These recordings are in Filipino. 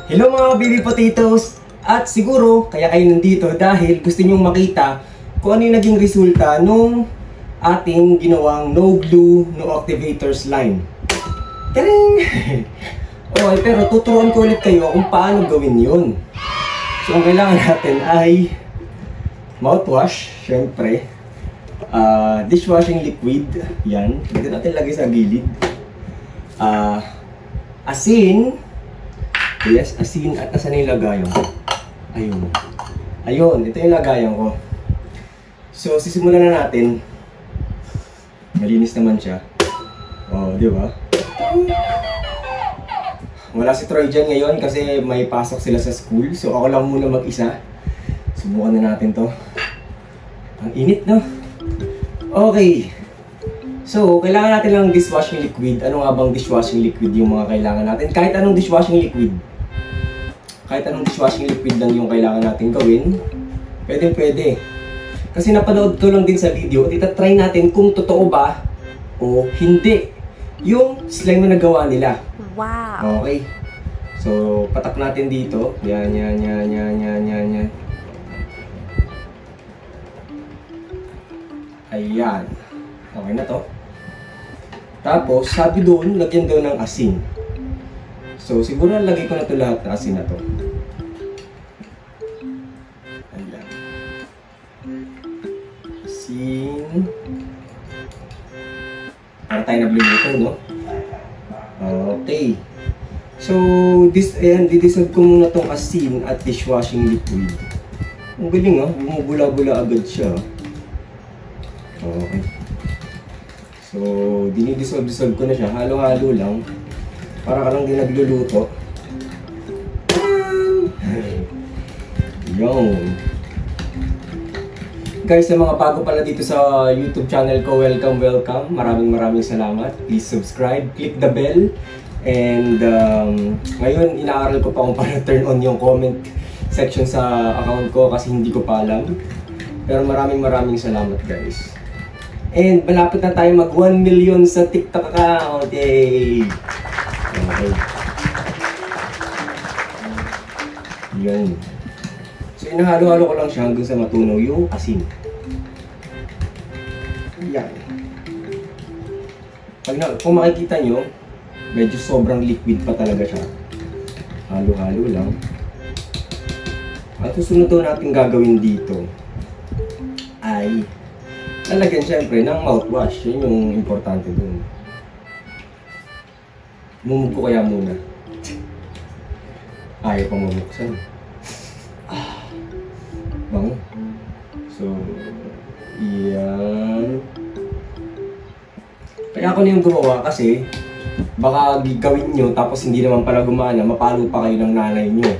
Hello mga baby potatoes! At siguro kaya kayo nandito dahil gusto nyong makita kung ano yung naging resulta nung ating ginawang no glue, no activator slime. Taring! Okay, pero tuturuan ko ulit kayo kung paano gawin yun. So ang kailangan natin ay mouthwash, syempre. Dishwashing liquid, yan. Dito natin lagay sa gilid. Asin. Yes, asin. At asan na yung lagayan ko? Ayun. Ayun, ito yung lagayan ko. So, sisimulan na natin. Malinis naman siya. Oh, di ba? Wala si Troy dyan ngayon kasi may pasok sila sa school. So, ako lang muna mag-isa. Subukan na natin to. Ang init, no? Okay. So, kailangan natin ng dishwashing liquid. Ano nga bang dishwashing liquid yung mga kailangan natin? Kahit anong dishwashing liquid. Kahit anong dishwashing liquid lang yung kailangan natin gawin. Pwede. Kasi napanood ko lang din sa video at itatry natin kung totoo ba o hindi yung slime na nagawa nila. Wow! Okay. So, patak natin dito. Yan. Ayan. Okay na to. Tapos, sabi doon, lagyan daw ng asin. So, siguro lagay ko na ito lahat na asin na to. Ayan. Asin. Para tayo nagluluto, no? Okay. So, didissolve ko muna itong asin at dishwashing liquid. Ang galing, ah. Bumubula-bula agad siya. Okay. So, dinidissolve ko na siya. Halo-halo lang. Para ka lang din nagluluto. Yun. Guys, sa mga bago pala dito sa YouTube channel ko, welcome. Maraming salamat. Please subscribe, click the bell. And ngayon, inaaral ko pa kung paano turn on yung comment section sa account ko kasi hindi ko pa alam. Pero maraming salamat, guys. And malapit na tayo mag 1 million sa TikTok account. Yay! Okay. Yan. So, inahalo-halo ko lang siya hanggang sa matunaw yung asin. Yan. Kung makikita nyo, medyo sobrang liquid pa talaga siya. Halo-halo lang. At susunod daw natin gagawin dito ay lalagyan syempre ng mouthwash. Yun yung importante dun. Mumug ko kaya muna. Ayaw pang mamuksan. Bango. So, yan. Kaya ako na yung gumawa kasi baka gawin nyo tapos hindi naman pala gumana, mapalo pa kayo ng nanay nyo.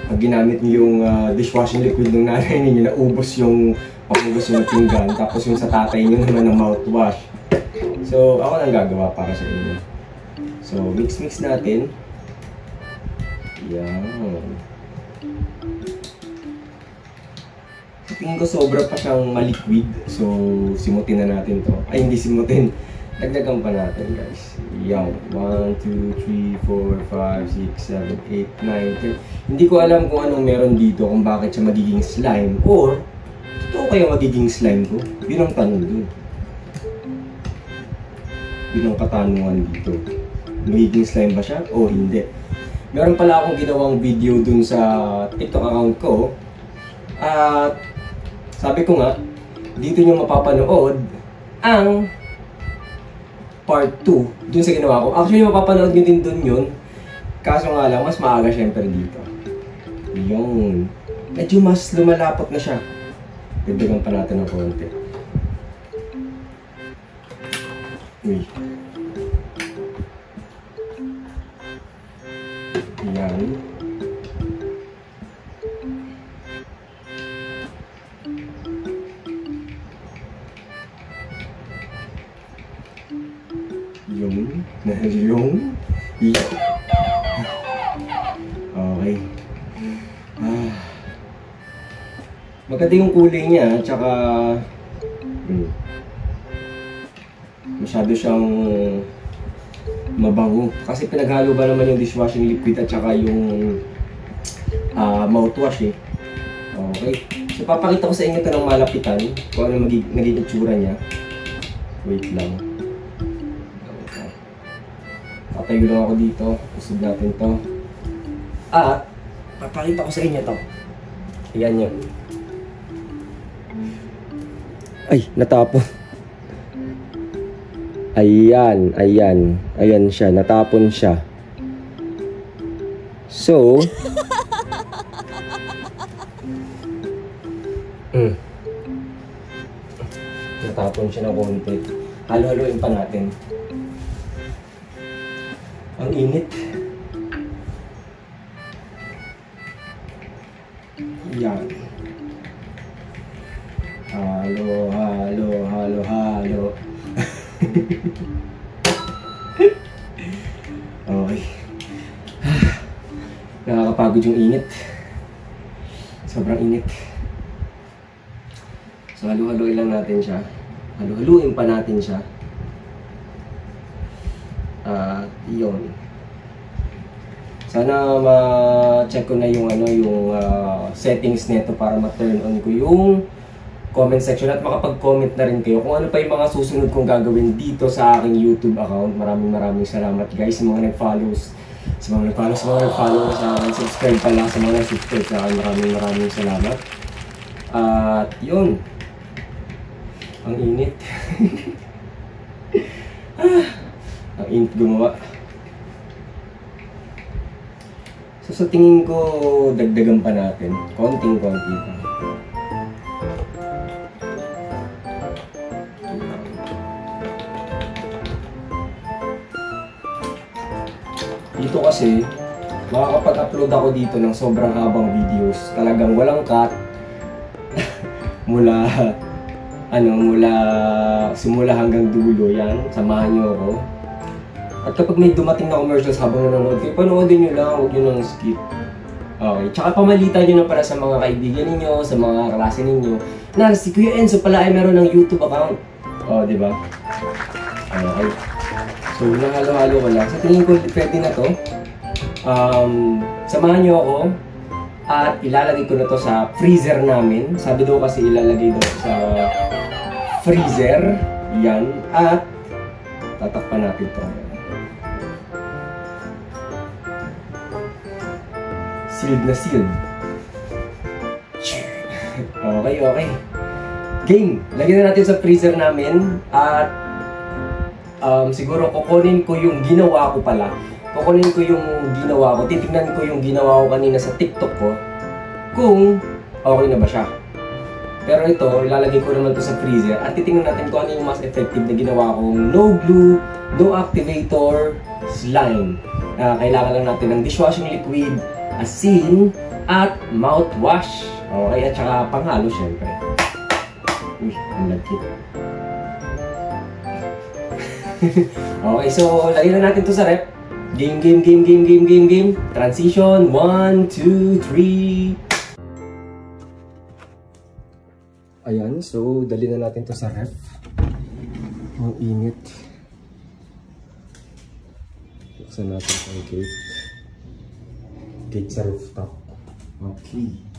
Pag ginamit nyo yung dishwashing liquid ng nanay nyo, naubos yung pangubos yung pinggan, tapos yung sa tatay nyo naman ng mouthwash. So, ako nang gagawa para sa inyo. So, mix natin. Yan. Tingin ko sobra pa siyang maliquid. So, simutin na natin to. Ay, hindi simutin. Dagdagan pa natin, guys. Yan. 1, 2, 3, 4, 5, 6, 7, 8, 9, 10. Hindi ko alam kung anong meron dito, kung bakit siya magiging slime. Or, totoo kaya magiging slime ko? Yun ang tanong dun. Yun ang katanungan dito. Magiging slime ba siya o hindi? Meron pala akong ginawang video dun sa TikTok account ko. At sabi ko nga, dito nyo mapapanood ang part 2 dun sa ginawa ko. Actually, mapapanood nyo din dun yun. Kaso nga lang, mas maaga syempre dito. Yung medyo mas lumalapot na siya. Dagdagan pa natin ng konti. Uy. Yan. Yung. Okay. Maganda yung kulay niya, tsaka masyado siyang mabango. Kasi pinaghalo ba naman yung dishwashing liquid at saka yung mouthwash eh. Okay. So, papakita ko sa inyo ito ng malapitan kung ano naging itsura niya. Wait lang. Tatayo lang ako dito. Usog natin to. At, papakita ko sa inyo to. Ayan yun. Ay, natapon. Ayan, ayan. Ayan siya, natapon siya. So, natapon siya ng konti. Halo-haloin pa natin. Ang init. Yan. Halo, halo, halo, halo. Okay. Nakakapagod yung init. Sobrang init. So, halu-haluin lang natin siya. Halu-haluin pa natin siya. Yun. Sana ma-check ko na yung settings nito para ma-turn on ko yung comment section at makapag-comment na rin kayo kung ano pa yung mga susunod kong gagawin dito sa aking YouTube account. Maraming salamat guys sa mga nag-follow, sa mga nag-follow sa akin, subscribe pala sa mga nag-subscribe sa akin. Maraming salamat. At yun. Ang init. Ang init gumawa. So sa tingin ko, dagdagan pa natin. Konting-konti pa. Dito kasi, makakapag-upload ako dito ng sobrang habang videos. Talagang walang cut. mula simula hanggang dulo yan. Samahan nyo ako. At kapag may dumating na commercials habang nanonood kayo, panoodin nyo lang, huwag nyo nang skip. Okay, tsaka pamalitan nyo na para sa mga kaibigan ninyo, sa mga klase ninyo, na si Kuya Enzo pala ay meron ng YouTube account. O, di ba? Okay. So, nahalo-halo ko lang. Sa tingin ko, pwede na to. Samahan nyo ako at ilalagay ko na to sa freezer namin. Sabi daw kasi ilalagay daw sa freezer. Yan. At tatakpan natin to. Sealed na sealed. Okay. Game! Lagyan na natin sa freezer namin at siguro kukunin ko yung ginawa ko pala. Titignan ko yung ginawa ko kanina sa TikTok ko kung okay na ba siya. Pero ito, ilalagay ko naman to sa freezer at titingnan natin kung ano yung mas effective na ginawa kong no glue, no activator, slime. Kailangan lang natin ng dishwashing liquid, asin, at mouthwash. Okay, at saka panghalo syempre. Uy, ang lagkit. Okay, so lagyan na natin to sa rep. Game. Transition, 1, 2, 3. Ayan, so dali na natin to sa rep. Ang init. Buksan natin ang gate. Gate sa rooftop. Okay.